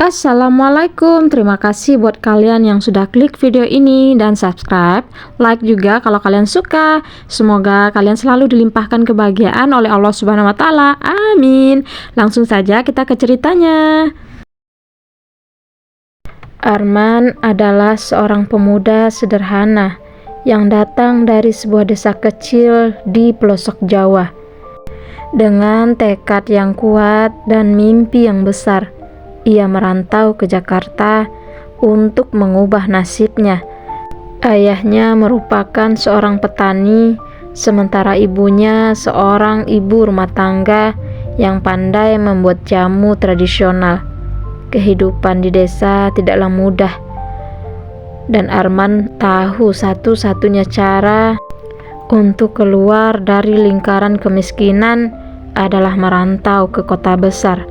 Assalamualaikum, terima kasih buat kalian yang sudah klik video ini dan subscribe, like juga kalau kalian suka. Semoga kalian selalu dilimpahkan kebahagiaan oleh Allah Subhanahu wa Ta'ala. Amin. Langsung saja kita ke ceritanya. Arman adalah seorang pemuda sederhana yang datang dari sebuah desa kecil di pelosok Jawa. Dengan tekad yang kuat dan mimpi yang besar, ia merantau ke Jakarta untuk mengubah nasibnya. Ayahnya merupakan seorang petani, sementara ibunya seorang ibu rumah tangga yang pandai membuat jamu tradisional. Kehidupan di desa tidaklah mudah, dan Arman tahu satu-satunya cara untuk keluar dari lingkaran kemiskinan adalah merantau ke kota besar.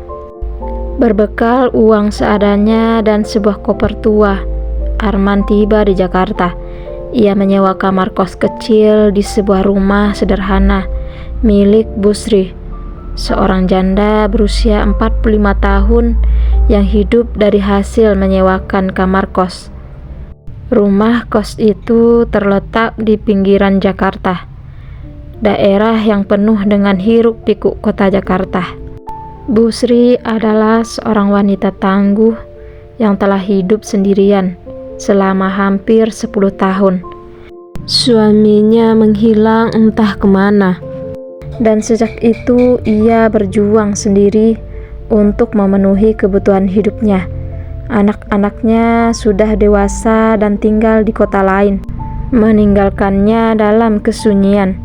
Berbekal uang seadanya dan sebuah koper tua, Arman tiba di Jakarta. Ia menyewa kamar kos kecil di sebuah rumah sederhana milik Busri, seorang janda berusia 45 tahun yang hidup dari hasil menyewakan kamar kos. Rumah kos itu terletak di pinggiran Jakarta, daerah yang penuh dengan hiruk-pikuk kota Jakarta. Busri adalah seorang wanita tangguh yang telah hidup sendirian selama hampir 10 tahun. Suaminya menghilang entah kemana, dan sejak itu ia berjuang sendiri untuk memenuhi kebutuhan hidupnya. Anak-anaknya sudah dewasa dan tinggal di kota lain, meninggalkannya dalam kesunyian.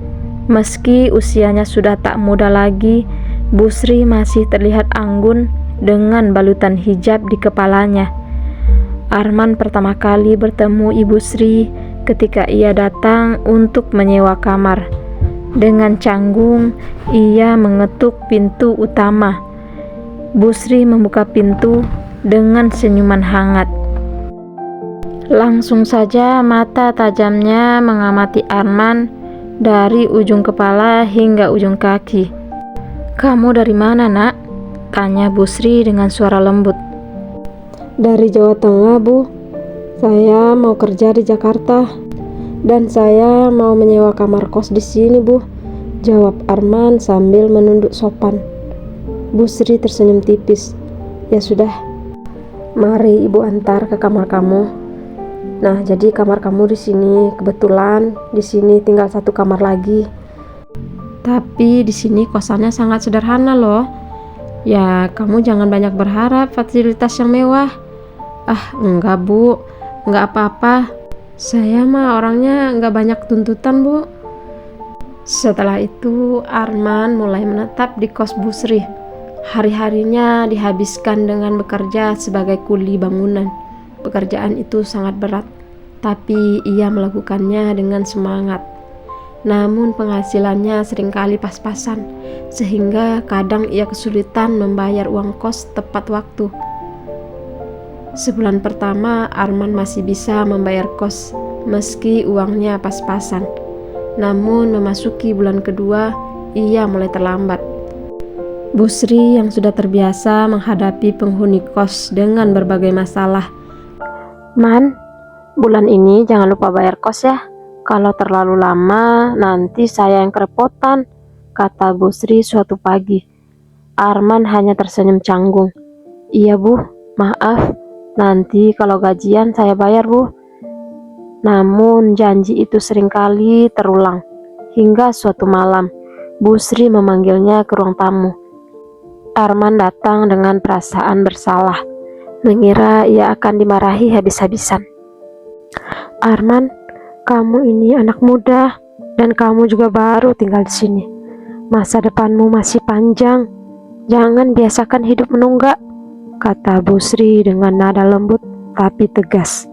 Meski usianya sudah tak muda lagi, Busri masih terlihat anggun dengan balutan hijab di kepalanya. Arman pertama kali bertemu Ibu Sri ketika ia datang untuk menyewa kamar. Dengan canggung, ia mengetuk pintu utama. Busri membuka pintu dengan senyuman hangat. Langsung saja mata tajamnya mengamati Arman dari ujung kepala hingga ujung kaki. "Kamu dari mana, Nak?" tanya Busri dengan suara lembut. "Dari Jawa Tengah, Bu. Saya mau kerja di Jakarta dan saya mau menyewa kamar kos di sini, Bu," jawab Arman sambil menunduk sopan. Busri tersenyum tipis. "Ya sudah, mari Ibu antar ke kamar kamu. Nah, jadi kamar kamu di sini. Kebetulan di sini tinggal satu kamar lagi. Tapi di sini kosannya sangat sederhana loh. Ya, kamu jangan banyak berharap fasilitas yang mewah." "Ah, enggak, Bu. Enggak apa-apa. Saya mah orangnya enggak banyak tuntutan, Bu." Setelah itu, Arman mulai menetap di kos Busri. Hari-harinya dihabiskan dengan bekerja sebagai kuli bangunan. Pekerjaan itu sangat berat, tapi ia melakukannya dengan semangat. Namun penghasilannya seringkali pas-pasan, sehingga kadang ia kesulitan membayar uang kos tepat waktu. Sebulan pertama, Arman masih bisa membayar kos meski uangnya pas-pasan. Namun memasuki bulan kedua, ia mulai terlambat. Busri yang sudah terbiasa menghadapi penghuni kos dengan berbagai masalah. "Man, bulan ini jangan lupa bayar kos ya. Kalau terlalu lama, nanti saya yang kerepotan," kata Busri suatu pagi. Arman hanya tersenyum canggung. "Iya, Bu, maaf. Nanti kalau gajian saya bayar, Bu." Namun janji itu seringkali terulang. Hingga suatu malam, Busri memanggilnya ke ruang tamu. Arman datang dengan perasaan bersalah, mengira ia akan dimarahi habis-habisan. "Arman, kamu ini anak muda dan kamu juga baru tinggal di sini. Masa depanmu masih panjang. Jangan biasakan hidup menunggak," kata Busri dengan nada lembut tapi tegas.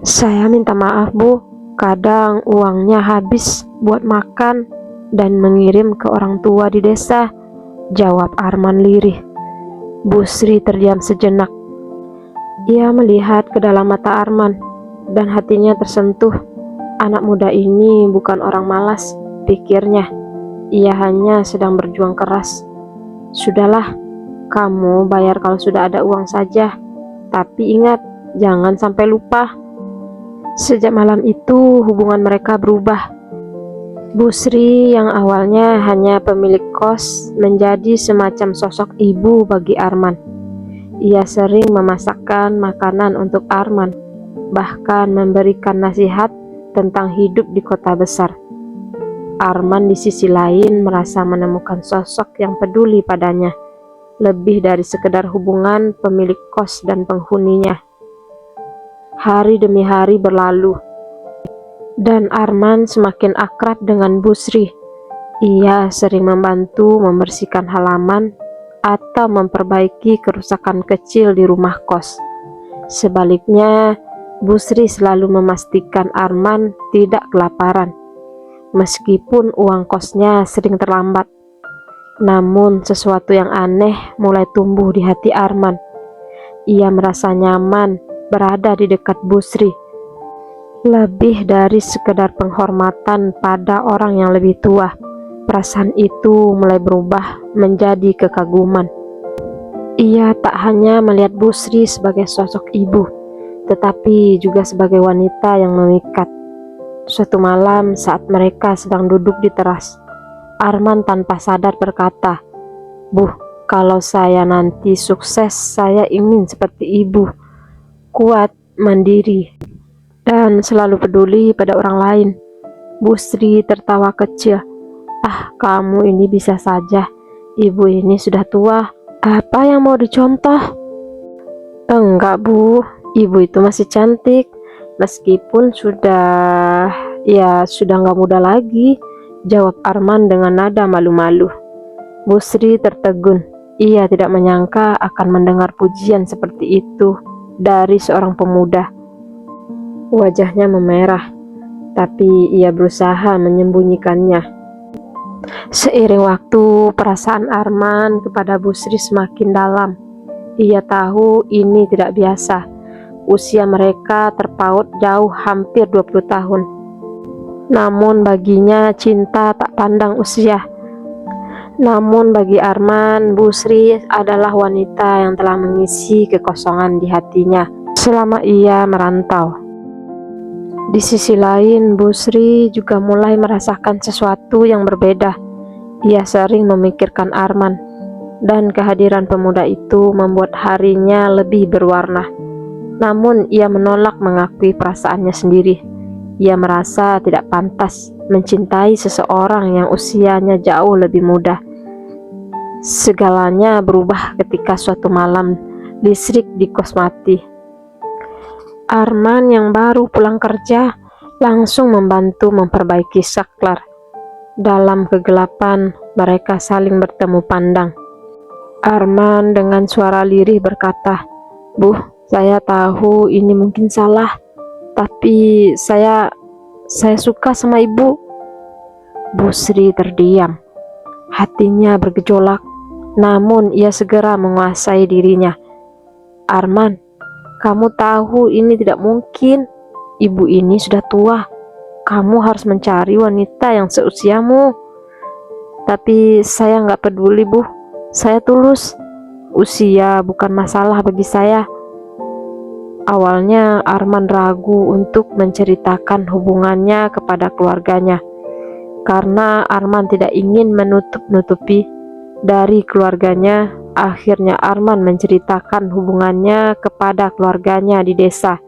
"Saya minta maaf, Bu. Kadang uangnya habis buat makan dan mengirim ke orang tua di desa," jawab Arman lirih. Busri terdiam sejenak. Ia melihat ke dalam mata Arman dan hatinya tersentuh. Anak muda ini bukan orang malas, pikirnya. Ia hanya sedang berjuang keras. "Sudahlah, kamu bayar kalau sudah ada uang saja," Tapi ingat, jangan sampai lupa. Sejak malam itu hubungan mereka berubah. Bu Sri yang awalnya hanya pemilik kos menjadi semacam sosok ibu bagi Arman. Ia sering memasakkan makanan untuk Arman, bahkan memberikan nasihat tentang hidup di kota besar. Arman di sisi lain merasa menemukan sosok yang peduli padanya, lebih dari sekedar hubungan pemilik kos dan penghuninya. Hari demi hari berlalu, dan Arman semakin akrab dengan Bu Sri. Ia sering membantu membersihkan halaman atau memperbaiki kerusakan kecil di rumah kos. Sebaliknya, Bu Sri selalu memastikan Arman tidak kelaparan, meskipun uang kosnya sering terlambat. Namun sesuatu yang aneh mulai tumbuh di hati Arman. Ia merasa nyaman berada di dekat Bu Sri. Lebih dari sekedar penghormatan pada orang yang lebih tua, perasaan itu mulai berubah menjadi kekaguman. Ia tak hanya melihat Bu Sri sebagai sosok ibu, tetapi juga sebagai wanita yang memikat. Suatu malam saat mereka sedang duduk di teras, Arman tanpa sadar berkata, "Bu, kalau saya nanti sukses, saya ingin seperti ibu, kuat, mandiri, dan selalu peduli pada orang lain." Bu Sri tertawa kecil. "Ah, kamu ini bisa saja. Ibu ini sudah tua. Apa yang mau dicontoh?" "Enggak, Bu. Ibu itu masih cantik. Meskipun sudah nggak muda lagi," jawab Arman dengan nada malu-malu. Bu Sri tertegun. Ia tidak menyangka akan mendengar pujian seperti itu dari seorang pemuda. Wajahnya memerah, tapi ia berusaha menyembunyikannya. Seiring waktu, perasaan Arman kepada Bu Sri semakin dalam. Ia tahu ini tidak biasa. Usia mereka terpaut jauh, hampir 20 tahun. Namun baginya cinta tak pandang usia. Namun bagi Arman, Bu Sri adalah wanita yang telah mengisi kekosongan di hatinya selama ia merantau. Di sisi lain, Bu Sri juga mulai merasakan sesuatu yang berbeda. Ia sering memikirkan Arman, dan kehadiran pemuda itu membuat harinya lebih berwarna. Namun ia menolak mengakui perasaannya sendiri. Ia merasa tidak pantas mencintai seseorang yang usianya jauh lebih muda. Segalanya berubah ketika suatu malam listrik di kos mati. Arman yang baru pulang kerja langsung membantu memperbaiki saklar. Dalam kegelapan, mereka saling bertemu pandang. Arman dengan suara lirih berkata, "Bu, saya tahu ini mungkin salah, tapi saya suka sama ibu." Bu Sri terdiam. Hatinya bergejolak, namun ia segera menguasai dirinya. "Arman, kamu tahu ini tidak mungkin. Ibu ini sudah tua. Kamu harus mencari wanita yang seusiamu." "Tapi saya nggak peduli, Bu. Saya tulus. Usia bukan masalah bagi saya." Awalnya Arman ragu untuk menceritakan hubungannya kepada keluarganya, karena Arman tidak ingin menutup-nutupi dari keluarganya. Akhirnya Arman menceritakan hubungannya kepada keluarganya di desa.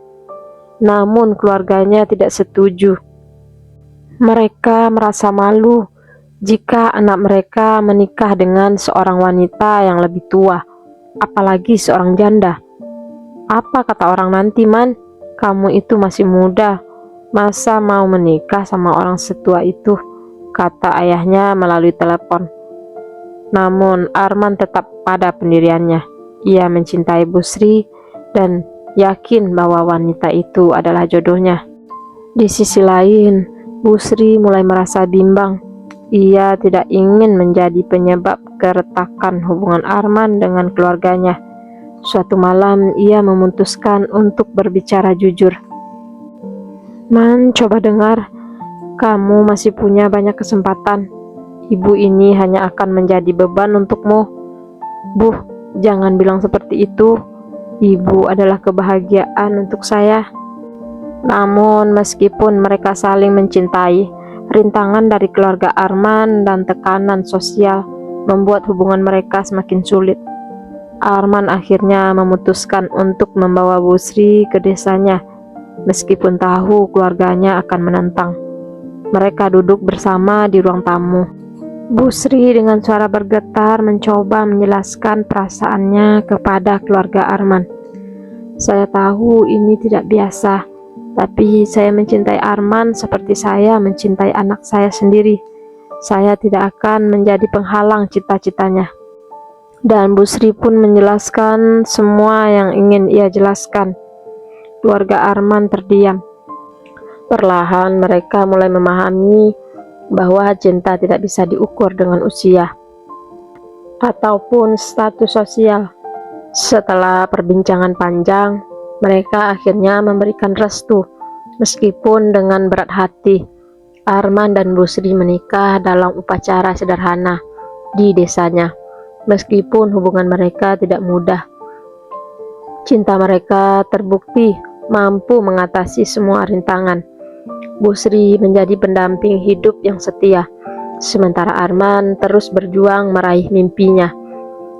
Namun keluarganya tidak setuju. Mereka merasa malu jika anak mereka menikah dengan seorang wanita yang lebih tua, apalagi seorang janda. "Apa kata orang nanti, Man? Kamu itu masih muda. Masa mau menikah sama orang setua itu?" kata ayahnya melalui telepon. Namun Arman tetap pada pendiriannya. Ia mencintai Bu Sri dan yakin bahwa wanita itu adalah jodohnya. Di sisi lain, Bu Sri mulai merasa bimbang. Ia tidak ingin menjadi penyebab keretakan hubungan Arman dengan keluarganya. Suatu malam ia memutuskan untuk berbicara jujur. "Man, coba dengar. Kamu masih punya banyak kesempatan. Ibu ini hanya akan menjadi beban untukmu." "Bu, jangan bilang seperti itu. Ibu adalah kebahagiaan untuk saya. Namun meskipun mereka saling mencintai, rintangan dari keluarga Arman dan tekanan sosial membuat hubungan mereka semakin sulit. Arman akhirnya memutuskan untuk membawa Bu Sri ke desanya, meskipun tahu keluarganya akan menentang. Mereka duduk bersama di ruang tamu. Bu Sri dengan suara bergetar mencoba menjelaskan perasaannya kepada keluarga Arman. Saya tahu ini tidak biasa, tapi saya mencintai Arman seperti saya mencintai anak saya sendiri. Saya tidak akan menjadi penghalang cita-citanya. Dan Bu Sri pun menjelaskan semua yang ingin ia jelaskan. Keluarga Arman terdiam. Perlahan mereka mulai memahami bahwa cinta tidak bisa diukur dengan usia ataupun status sosial. Setelah perbincangan panjang, mereka akhirnya memberikan restu. Meskipun dengan berat hati, Arman dan Bu Sri menikah dalam upacara sederhana di desanya. Meskipun hubungan mereka tidak mudah, cinta mereka terbukti mampu mengatasi semua rintangan. Bu Sri menjadi pendamping hidup yang setia, sementara Arman terus berjuang meraih mimpinya.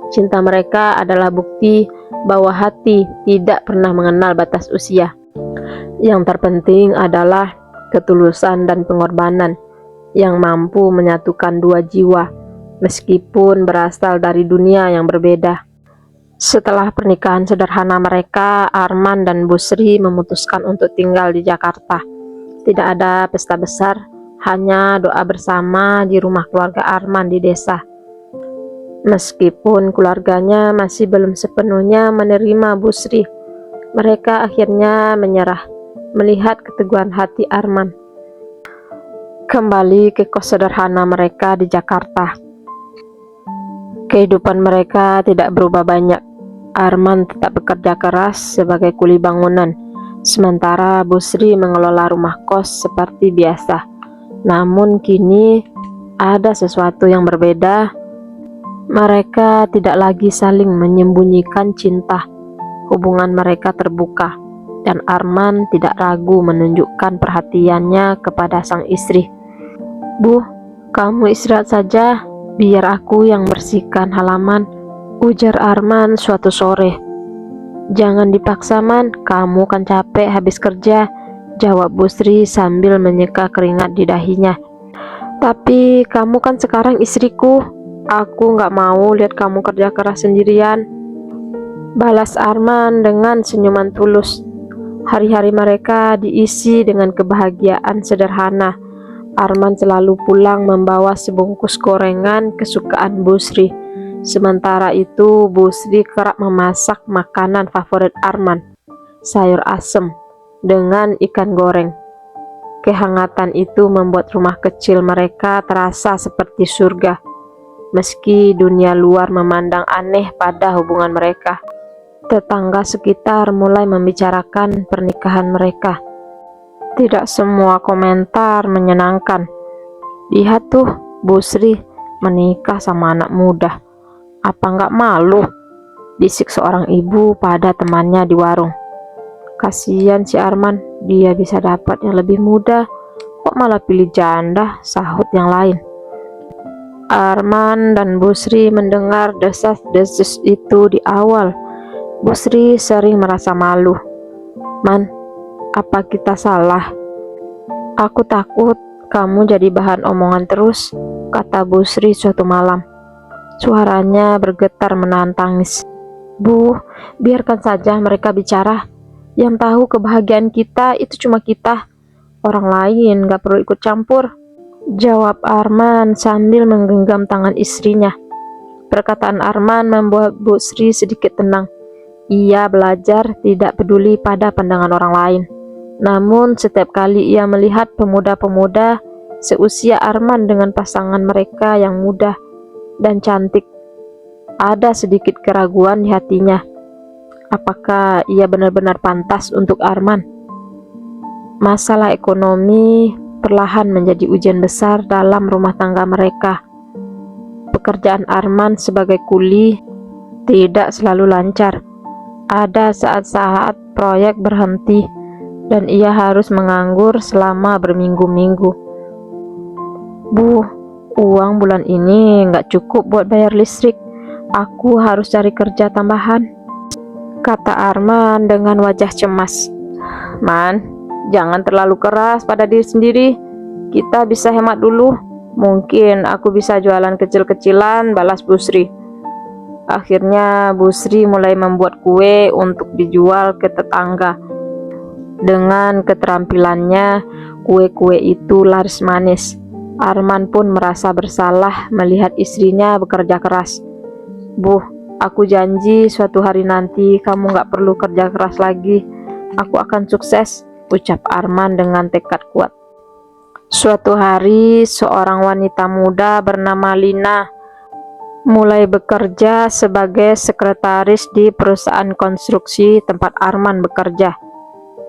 Cinta mereka adalah bukti bahwa hati tidak pernah mengenal batas usia. Yang terpenting adalah ketulusan dan pengorbanan yang mampu menyatukan dua jiwa, meskipun berasal dari dunia yang berbeda. Setelah pernikahan sederhana mereka, Arman dan Bu Sri memutuskan untuk tinggal di Jakarta. Tidak ada pesta besar, hanya doa bersama di rumah keluarga Arman di desa. Meskipun keluarganya masih belum sepenuhnya menerima Bu Sri, mereka akhirnya menyerah melihat keteguhan hati Arman. Kembali ke kos sederhana mereka di Jakarta. Kehidupan mereka tidak berubah banyak. Arman tetap bekerja keras sebagai kuli bangunan, sementara Bu Sri mengelola rumah kos seperti biasa. Namun kini ada sesuatu yang berbeda. Mereka tidak lagi saling menyembunyikan cinta. Hubungan mereka terbuka, dan Arman tidak ragu menunjukkan perhatiannya kepada sang istri. "Bu, kamu istirahat saja, biar aku yang bersihkan halaman," ujar Arman suatu sore. "Jangan dipaksa, Man, kamu kan capek habis kerja," jawab Bu Sri sambil menyeka keringat di dahinya. "Tapi kamu kan sekarang istriku, aku nggak mau lihat kamu kerja keras sendirian," balas Arman dengan senyuman tulus. Hari-hari mereka diisi dengan kebahagiaan sederhana. Arman selalu pulang membawa sebungkus gorengan kesukaan Bu Sri. Sementara itu, Bu Sri kerap memasak makanan favorit Arman, sayur asem dengan ikan goreng. Kehangatan itu membuat rumah kecil mereka terasa seperti surga, meski dunia luar memandang aneh pada hubungan mereka. Tetangga sekitar mulai membicarakan pernikahan mereka. Tidak semua komentar menyenangkan. "Lihat tuh, Bu Sri menikah sama anak muda. Apa nggak malu?" bisik seorang ibu pada temannya di warung. "Kasihan si Arman, dia bisa dapat yang lebih muda, kok malah pilih janda," sahut yang lain. Arman dan Bu Sri mendengar desas-desus itu di awal. Bu Sri sering merasa malu. "Man, apa kita salah? Aku takut kamu jadi bahan omongan terus," kata Bu Sri suatu malam. Suaranya bergetar menahan tangis. "Bu, biarkan saja mereka bicara. Yang tahu kebahagiaan kita itu cuma kita. Orang lain gak perlu ikut campur," jawab Arman sambil menggenggam tangan istrinya. Perkataan Arman membuat Bu Sri sedikit tenang. Ia belajar tidak peduli pada pandangan orang lain. Namun setiap kali ia melihat pemuda-pemuda seusia Arman dengan pasangan mereka yang muda dan cantik, ada sedikit keraguan di hatinya. Apakah ia benar-benar pantas untuk Arman? Masalah ekonomi perlahan menjadi ujian besar dalam rumah tangga mereka. Pekerjaan Arman sebagai kuli tidak selalu lancar. Ada saat-saat proyek berhenti dan ia harus menganggur selama berminggu-minggu. Bu, uang bulan ini nggak cukup buat bayar listrik. Aku harus cari kerja tambahan, kata Arman dengan wajah cemas. Man, jangan terlalu keras pada diri sendiri. Kita bisa hemat dulu. Mungkin aku bisa jualan kecil-kecilan, balas Busri. Akhirnya Busri mulai membuat kue untuk dijual ke tetangga. Dengan keterampilannya, kue-kue itu laris manis. Arman pun merasa bersalah melihat istrinya bekerja keras. Bu, aku janji suatu hari nanti kamu gak perlu kerja keras lagi. Aku akan sukses, ucap Arman dengan tekad kuat. Suatu hari, seorang wanita muda bernama Lina mulai bekerja sebagai sekretaris di perusahaan konstruksi tempat Arman bekerja.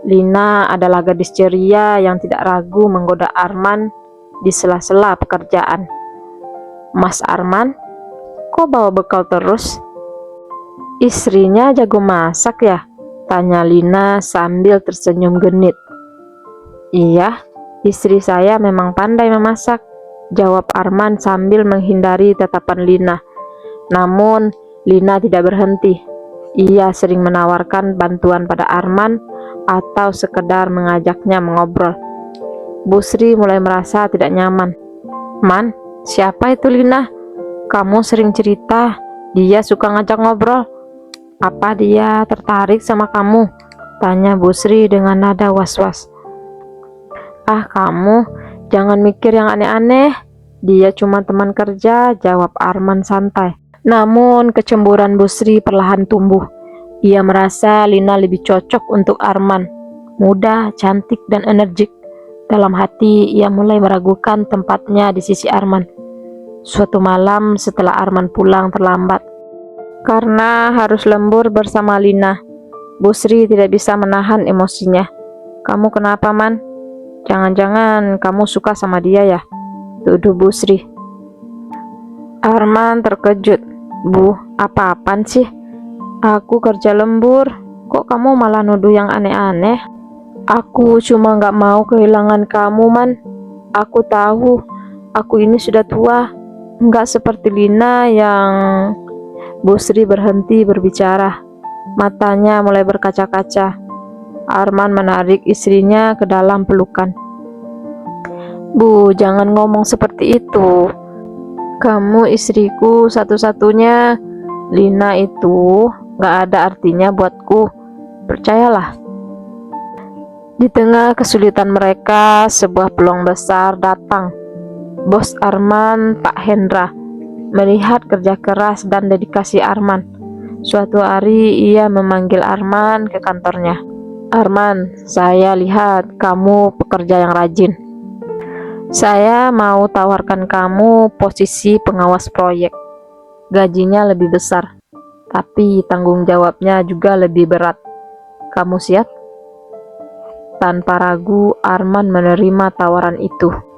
Lina adalah gadis ceria yang tidak ragu menggoda Arman di sela-sela pekerjaan. Mas Arman, kok bawa bekal terus? Istrinya jago masak ya? Tanya Lina sambil tersenyum genit. Iya, istri saya memang pandai memasak, jawab Arman sambil menghindari tatapan Lina. Namun, Lina tidak berhenti. Ia sering menawarkan bantuan pada Arman atau sekedar mengajaknya mengobrol. Busri mulai merasa tidak nyaman. Man, siapa itu Lina? Kamu sering cerita, dia suka ngajak ngobrol. Apa dia tertarik sama kamu? Tanya Busri dengan nada was-was. Ah, kamu jangan mikir yang aneh-aneh. Dia cuma teman kerja, jawab Arman santai. Namun kecemburuan Busri perlahan tumbuh. Ia merasa Lina lebih cocok untuk Arman. Muda, cantik, dan energik. Dalam hati ia mulai meragukan tempatnya di sisi Arman. Suatu malam setelah Arman pulang terlambat karena harus lembur bersama Lina, Busri tidak bisa menahan emosinya. Kamu kenapa, Man? Jangan-jangan kamu suka sama dia ya? Tuduh Busri. Arman terkejut. Bu, apa-apaan sih? Aku kerja lembur, kok kamu malah nuduh yang aneh-aneh? Aku cuma gak mau kehilangan kamu, Man. Aku tahu, aku ini sudah tua, gak seperti Lina yang... Busri berhenti berbicara. Matanya mulai berkaca-kaca. Arman menarik istrinya ke dalam pelukan. Bu, jangan ngomong seperti itu. Kamu istriku satu-satunya. Lina itu gak ada artinya buatku. Percayalah. Di tengah kesulitan mereka, sebuah peluang besar datang. Bos Arman, Pak Hendra, melihat kerja keras dan dedikasi Arman. Suatu hari ia memanggil Arman ke kantornya. Arman, saya lihat kamu pekerja yang rajin. Saya mau tawarkan kamu posisi pengawas proyek. Gajinya lebih besar, tapi tanggung jawabnya juga lebih berat. Kamu siap? Tanpa ragu, Arman menerima tawaran itu.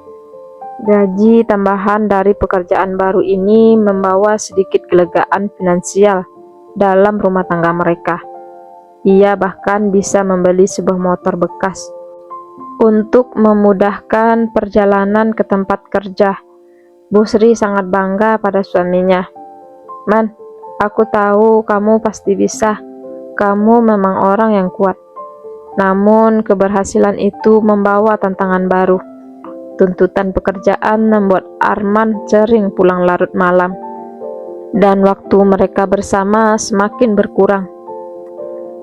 Gaji tambahan dari pekerjaan baru ini membawa sedikit kelegaan finansial dalam rumah tangga mereka. Ia bahkan bisa membeli sebuah motor bekas untuk memudahkan perjalanan ke tempat kerja. Busri sangat bangga pada suaminya. Man, aku tahu kamu pasti bisa. Kamu memang orang yang kuat. Namun keberhasilan itu membawa tantangan baru. Tuntutan pekerjaan membuat Arman sering pulang larut malam, dan waktu mereka bersama semakin berkurang.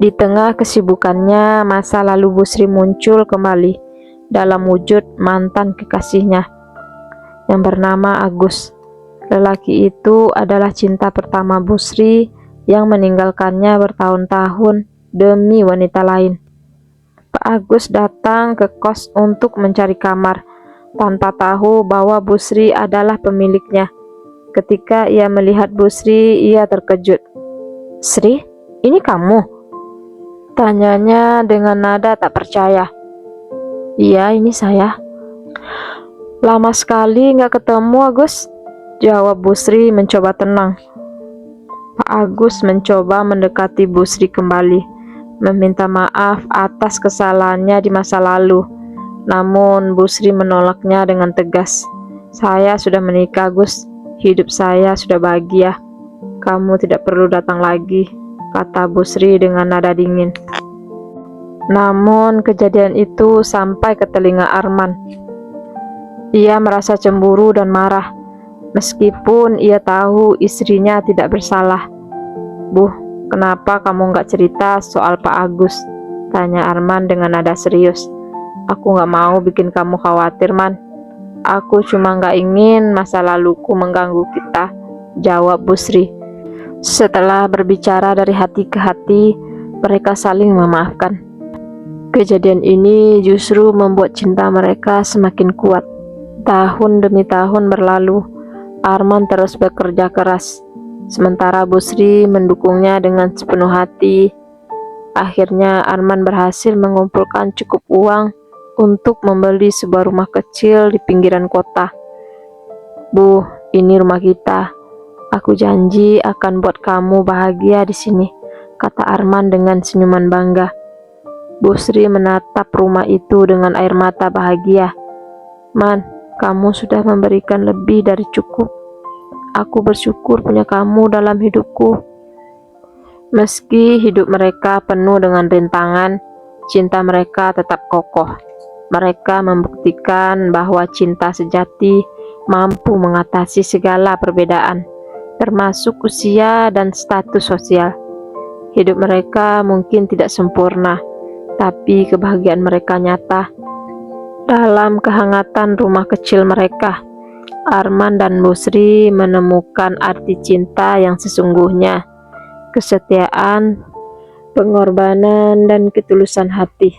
Di tengah kesibukannya, masa lalu Busri muncul kembali dalam wujud mantan kekasihnya yang bernama Agus. Lelaki itu adalah cinta pertama Busri yang meninggalkannya bertahun-tahun demi wanita lain. Pak Agus datang ke kos untuk mencari kamar, tanpa tahu bahwa Busri adalah pemiliknya. Ketika ia melihat Busri, ia terkejut. Sri, ini kamu? Tanyanya dengan nada tak percaya. Iya, ini saya. Lama sekali nggak ketemu, Agus, jawab Busri mencoba tenang. Pak Agus mencoba mendekati Bu Sri kembali, meminta maaf atas kesalahannya di masa lalu. Namun Bu Sri menolaknya dengan tegas. "Saya sudah menikah, Gus. Hidup saya sudah bahagia. Kamu tidak perlu datang lagi," kata Bu Sri dengan nada dingin. Namun kejadian itu sampai ke telinga Arman. Ia merasa cemburu dan marah, meskipun ia tahu istrinya tidak bersalah. "Bu, kenapa kamu nggak cerita soal Pak Agus?" tanya Arman dengan nada serius. "Aku nggak mau bikin kamu khawatir, Man. Aku cuma nggak ingin masa laluku mengganggu kita," jawab Bu Sri. Setelah berbicara dari hati ke hati, mereka saling memaafkan. Kejadian ini justru membuat cinta mereka semakin kuat. Tahun demi tahun berlalu, Arman terus bekerja keras, sementara Bu Sri mendukungnya dengan sepenuh hati. Akhirnya Arman berhasil mengumpulkan cukup uang untuk membeli sebuah rumah kecil di pinggiran kota. "Bu, ini rumah kita. Aku janji akan buat kamu bahagia di sini," kata Arman dengan senyuman bangga. Bu Sri menatap rumah itu dengan air mata bahagia. "Man, kamu sudah memberikan lebih dari cukup. Aku bersyukur punya kamu dalam hidupku." Meski hidup mereka penuh dengan rintangan, cinta mereka tetap kokoh. Mereka membuktikan bahwa cinta sejati mampu mengatasi segala perbedaan, termasuk usia dan status sosial. Hidup mereka mungkin tidak sempurna, tapi kebahagiaan mereka nyata. Dalam kehangatan rumah kecil mereka, Arman dan Bu Sri menemukan arti cinta yang sesungguhnya, kesetiaan, pengorbanan, dan ketulusan hati.